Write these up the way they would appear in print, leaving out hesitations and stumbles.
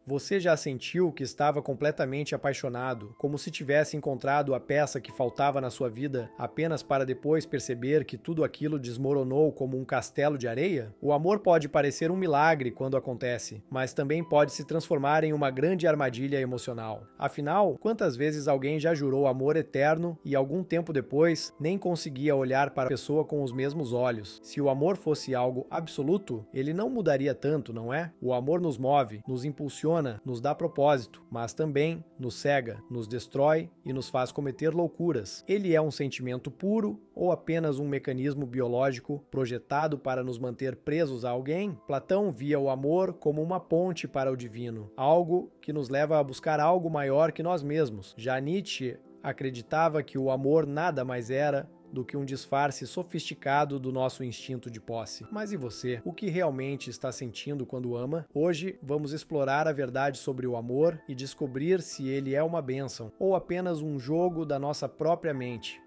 Você já sentiu que estava completamente apaixonado, como se tivesse encontrado a peça que faltava na sua vida, apenas para depois perceber que tudo aquilo desmoronou como um castelo de areia? O amor pode parecer um milagre quando acontece, mas também pode se transformar em uma grande armadilha emocional. Afinal, quantas vezes alguém já jurou amor eterno e algum tempo depois nem conseguia olhar para a pessoa com os mesmos olhos? Se o amor fosse algo absoluto, ele não mudaria tanto, não é? O amor nos move, nos impulsiona, nos dá propósito, mas também nos cega, nos destrói e nos faz cometer loucuras. Ele é um sentimento puro ou apenas um mecanismo biológico projetado para nos manter presos a alguém? Platão via o amor como uma ponte para o divino, algo que nos leva a buscar algo maior que nós mesmos. Já Nietzsche acreditava que o amor nada mais era do que um disfarce sofisticado do nosso instinto de posse. Mas e você? O que realmente está sentindo quando ama? Hoje vamos explorar a verdade sobre o amor e descobrir se ele é uma bênção ou apenas um jogo da nossa própria mente.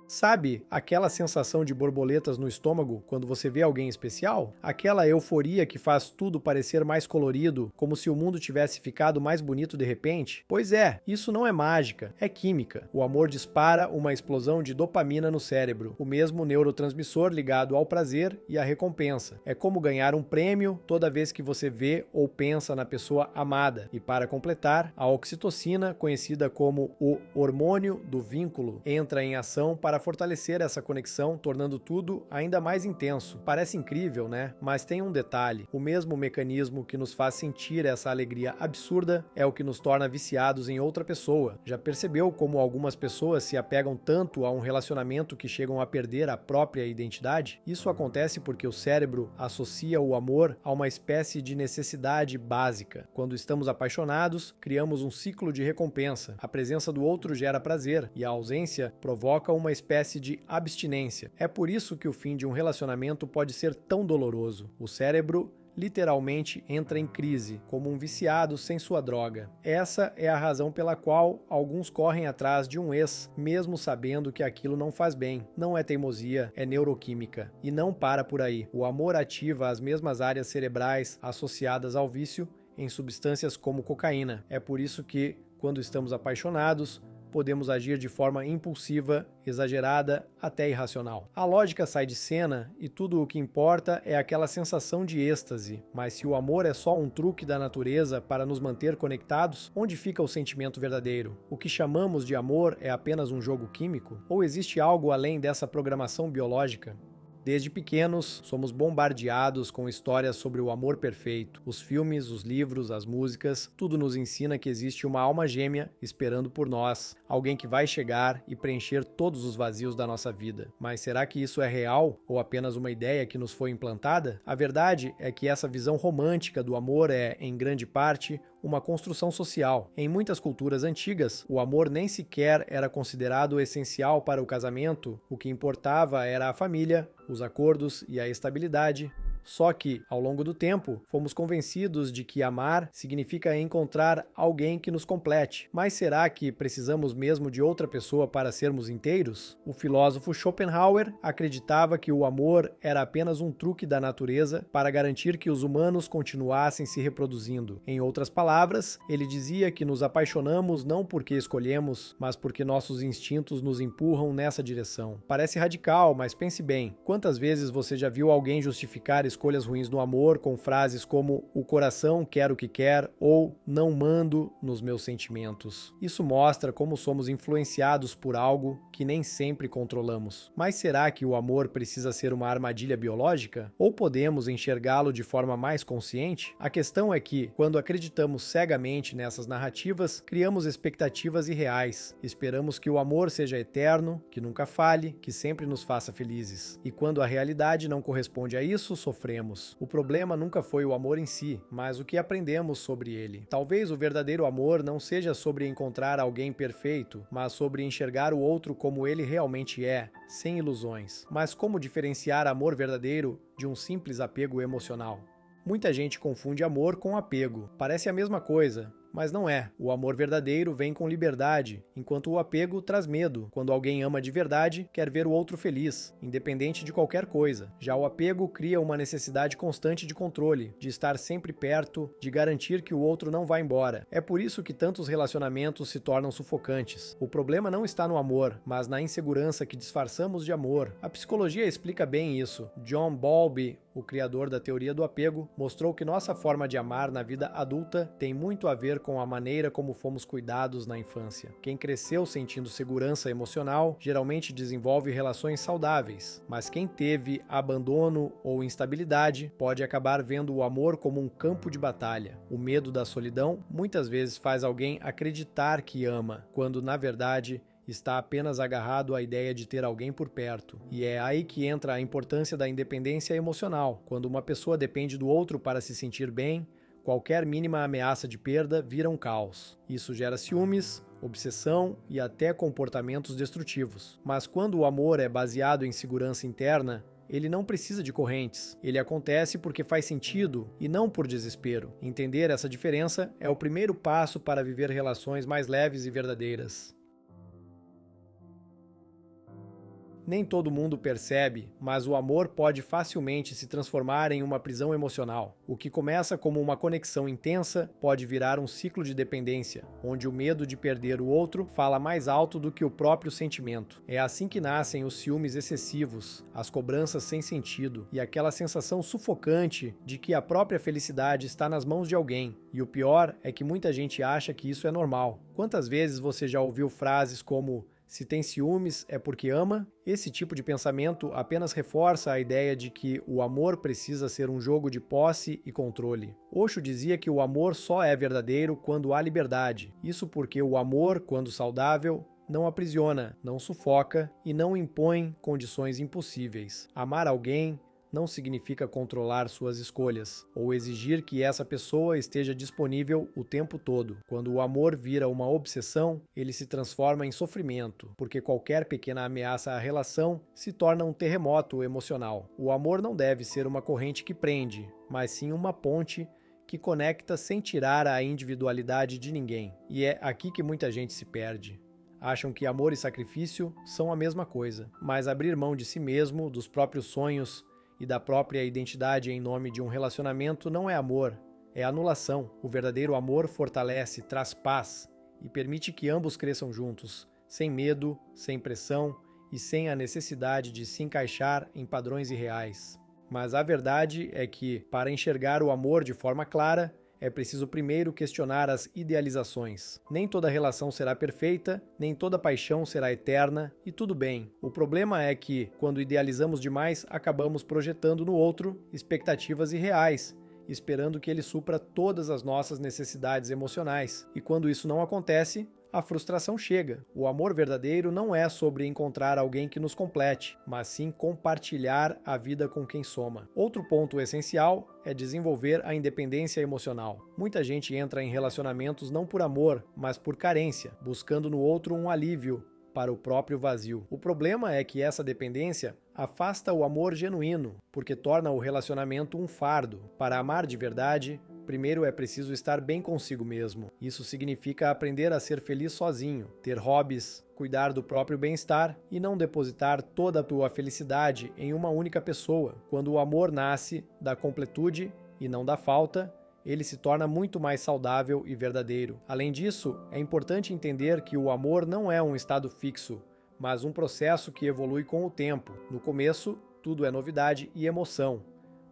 Sabe aquela sensação de borboletas no estômago quando você vê alguém especial? Aquela euforia que faz tudo parecer mais colorido, como se o mundo tivesse ficado mais bonito de repente? Pois é, isso não é mágica, é química. O amor dispara uma explosão de dopamina no cérebro, o mesmo neurotransmissor ligado ao prazer e à recompensa. É como ganhar um prêmio toda vez que você vê ou pensa na pessoa amada. E para completar, a oxitocina, conhecida como o hormônio do vínculo, entra em ação para fortalecer essa conexão, tornando tudo ainda mais intenso. Parece incrível, né? Mas tem um detalhe: o mesmo mecanismo que nos faz sentir essa alegria absurda é o que nos torna viciados em outra pessoa. Já percebeu como algumas pessoas se apegam tanto a um relacionamento que chegam a perder a própria identidade? Isso acontece porque o cérebro associa o amor a uma espécie de necessidade básica. Quando estamos apaixonados, criamos um ciclo de recompensa. A presença do outro gera prazer e a ausência provoca uma espécie de abstinência. É por isso que o fim de um relacionamento pode ser tão doloroso. O cérebro literalmente entra em crise, como um viciado sem sua droga. Essa é a razão pela qual alguns correm atrás de um ex, mesmo sabendo que aquilo não faz bem. Não é teimosia, é neuroquímica. E não para por aí. O amor ativa as mesmas áreas cerebrais associadas ao vício em substâncias como cocaína. É por isso que, quando estamos apaixonados, podemos agir de forma impulsiva, exagerada, até irracional. A lógica sai de cena e tudo o que importa é aquela sensação de êxtase. Mas se o amor é só um truque da natureza para nos manter conectados, onde fica o sentimento verdadeiro? O que chamamos de amor é apenas um jogo químico? Ou existe algo além dessa programação biológica? Desde pequenos, somos bombardeados com histórias sobre o amor perfeito. Os filmes, os livros, as músicas, tudo nos ensina que existe uma alma gêmea esperando por nós, alguém que vai chegar e preencher todos os vazios da nossa vida. Mas será que isso é real ou apenas uma ideia que nos foi implantada? A verdade é que essa visão romântica do amor é, em grande parte, uma construção social. Em muitas culturas antigas, o amor nem sequer era considerado essencial para o casamento. O que importava era a família, os acordos e a estabilidade. Só que, ao longo do tempo, fomos convencidos de que amar significa encontrar alguém que nos complete. Mas será que precisamos mesmo de outra pessoa para sermos inteiros? O filósofo Schopenhauer acreditava que o amor era apenas um truque da natureza para garantir que os humanos continuassem se reproduzindo. Em outras palavras, ele dizia que nos apaixonamos não porque escolhemos, mas porque nossos instintos nos empurram nessa direção. Parece radical, mas pense bem. Quantas vezes você já viu alguém justificar escolhas ruins no amor com frases como "o coração quer o que quer" ou "não mando nos meus sentimentos"? Isso mostra como somos influenciados por algo que nem sempre controlamos. Mas será que o amor precisa ser uma armadilha biológica? Ou podemos enxergá-lo de forma mais consciente? A questão é que, quando acreditamos cegamente nessas narrativas, criamos expectativas irreais. Esperamos que o amor seja eterno, que nunca falhe, que sempre nos faça felizes. E quando a realidade não corresponde a isso, sofremos. O problema nunca foi o amor em si, mas o que aprendemos sobre ele. Talvez o verdadeiro amor não seja sobre encontrar alguém perfeito, mas sobre enxergar o outro como ele realmente é, sem ilusões. Mas como diferenciar amor verdadeiro de um simples apego emocional? Muita gente confunde amor com apego. Parece a mesma coisa, Mas não é. O amor verdadeiro vem com liberdade, enquanto o apego traz medo. Quando alguém ama de verdade, quer ver o outro feliz, independente de qualquer coisa. Já o apego cria uma necessidade constante de controle, de estar sempre perto, de garantir que o outro não vá embora. É por isso que tantos relacionamentos se tornam sufocantes. O problema não está no amor, mas na insegurança que disfarçamos de amor. A psicologia explica bem isso. John Bowlby, o criador da teoria do apego, mostrou que nossa forma de amar na vida adulta tem muito a ver com a maneira como fomos cuidados na infância. Quem cresceu sentindo segurança emocional geralmente desenvolve relações saudáveis, mas quem teve abandono ou instabilidade pode acabar vendo o amor como um campo de batalha. O medo da solidão muitas vezes faz alguém acreditar que ama, quando na verdade está apenas agarrado à ideia de ter alguém por perto. E é aí que entra a importância da independência emocional. Quando uma pessoa depende do outro para se sentir bem, qualquer mínima ameaça de perda vira um caos. Isso gera ciúmes, obsessão e até comportamentos destrutivos. Mas quando o amor é baseado em segurança interna, ele não precisa de correntes. Ele acontece porque faz sentido e não por desespero. Entender essa diferença é o primeiro passo para viver relações mais leves e verdadeiras. Nem todo mundo percebe, mas o amor pode facilmente se transformar em uma prisão emocional. O que começa como uma conexão intensa pode virar um ciclo de dependência, onde o medo de perder o outro fala mais alto do que o próprio sentimento. É assim que nascem os ciúmes excessivos, as cobranças sem sentido e aquela sensação sufocante de que a própria felicidade está nas mãos de alguém. E o pior é que muita gente acha que isso é normal. Quantas vezes você já ouviu frases como "se tem ciúmes é porque ama"? Esse tipo de pensamento apenas reforça a ideia de que o amor precisa ser um jogo de posse e controle. Osho dizia que o amor só é verdadeiro quando há liberdade. Isso porque o amor, quando saudável, não aprisiona, não sufoca e não impõe condições impossíveis. Amar alguém não significa controlar suas escolhas ou exigir que essa pessoa esteja disponível o tempo todo. Quando o amor vira uma obsessão, ele se transforma em sofrimento, porque qualquer pequena ameaça à relação se torna um terremoto emocional. O amor não deve ser uma corrente que prende, mas sim uma ponte que conecta sem tirar a individualidade de ninguém. E é aqui que muita gente se perde. Acham que amor e sacrifício são a mesma coisa, mas abrir mão de si mesmo, dos próprios sonhos e da própria identidade em nome de um relacionamento não é amor, é anulação. O verdadeiro amor fortalece, traz paz e permite que ambos cresçam juntos, sem medo, sem pressão e sem a necessidade de se encaixar em padrões irreais. Mas a verdade é que, para enxergar o amor de forma clara, é preciso primeiro questionar as idealizações. Nem toda relação será perfeita, nem toda paixão será eterna, e tudo bem. O problema é que, quando idealizamos demais, acabamos projetando no outro expectativas irreais, esperando que ele supra todas as nossas necessidades emocionais. E quando isso não acontece, a frustração chega. O amor verdadeiro não é sobre encontrar alguém que nos complete, mas sim compartilhar a vida com quem soma. Outro ponto essencial é desenvolver a independência emocional. Muita gente entra em relacionamentos não por amor, mas por carência, buscando no outro um alívio para o próprio vazio. O problema é que essa dependência afasta o amor genuíno, porque torna o relacionamento um fardo. Para amar de verdade, primeiro é preciso estar bem consigo mesmo. Isso significa aprender a ser feliz sozinho, ter hobbies, cuidar do próprio bem-estar e não depositar toda a tua felicidade em uma única pessoa. Quando o amor nasce da completude e não da falta, ele se torna muito mais saudável e verdadeiro. Além disso, é importante entender que o amor não é um estado fixo, mas um processo que evolui com o tempo. No começo, tudo é novidade e emoção,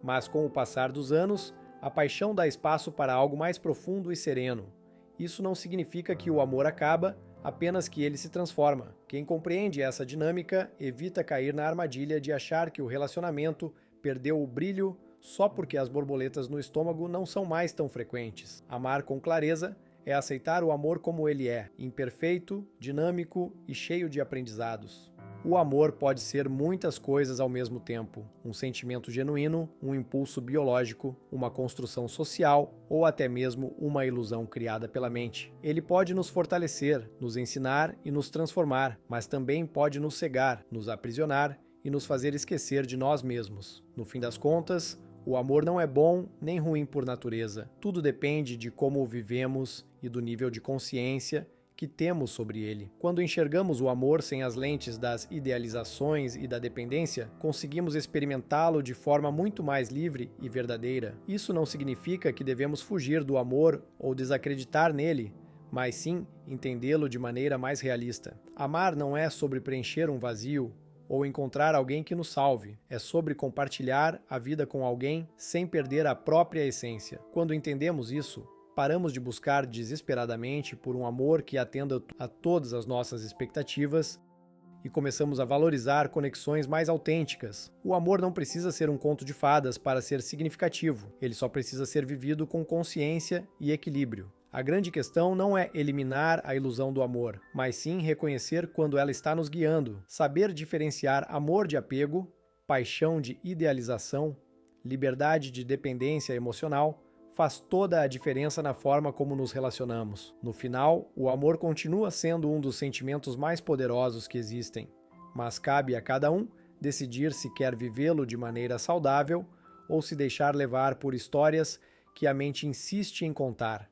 mas com o passar dos anos, a paixão dá espaço para algo mais profundo e sereno. Isso não significa que o amor acaba, apenas que ele se transforma. Quem compreende essa dinâmica evita cair na armadilha de achar que o relacionamento perdeu o brilho só porque as borboletas no estômago não são mais tão frequentes. Amar com clareza é aceitar o amor como ele é, imperfeito, dinâmico e cheio de aprendizados. O amor pode ser muitas coisas ao mesmo tempo: um sentimento genuíno, um impulso biológico, uma construção social ou até mesmo uma ilusão criada pela mente. Ele pode nos fortalecer, nos ensinar e nos transformar, mas também pode nos cegar, nos aprisionar e nos fazer esquecer de nós mesmos. No fim das contas, o amor não é bom nem ruim por natureza. Tudo depende de como o vivemos e do nível de consciência que temos sobre ele. Quando enxergamos o amor sem as lentes das idealizações e da dependência, conseguimos experimentá-lo de forma muito mais livre e verdadeira. Isso não significa que devemos fugir do amor ou desacreditar nele, mas sim entendê-lo de maneira mais realista. Amar não é sobre preencher um vazio ou encontrar alguém que nos salve. É sobre compartilhar a vida com alguém sem perder a própria essência. Quando entendemos isso, paramos de buscar desesperadamente por um amor que atenda a todas as nossas expectativas e começamos a valorizar conexões mais autênticas. O amor não precisa ser um conto de fadas para ser significativo, ele só precisa ser vivido com consciência e equilíbrio. A grande questão não é eliminar a ilusão do amor, mas sim reconhecer quando ela está nos guiando, saber diferenciar amor de apego, paixão de idealização, liberdade de dependência emocional, faz toda a diferença na forma como nos relacionamos. No final, o amor continua sendo um dos sentimentos mais poderosos que existem, mas cabe a cada um decidir se quer vivê-lo de maneira saudável ou se deixar levar por histórias que a mente insiste em contar.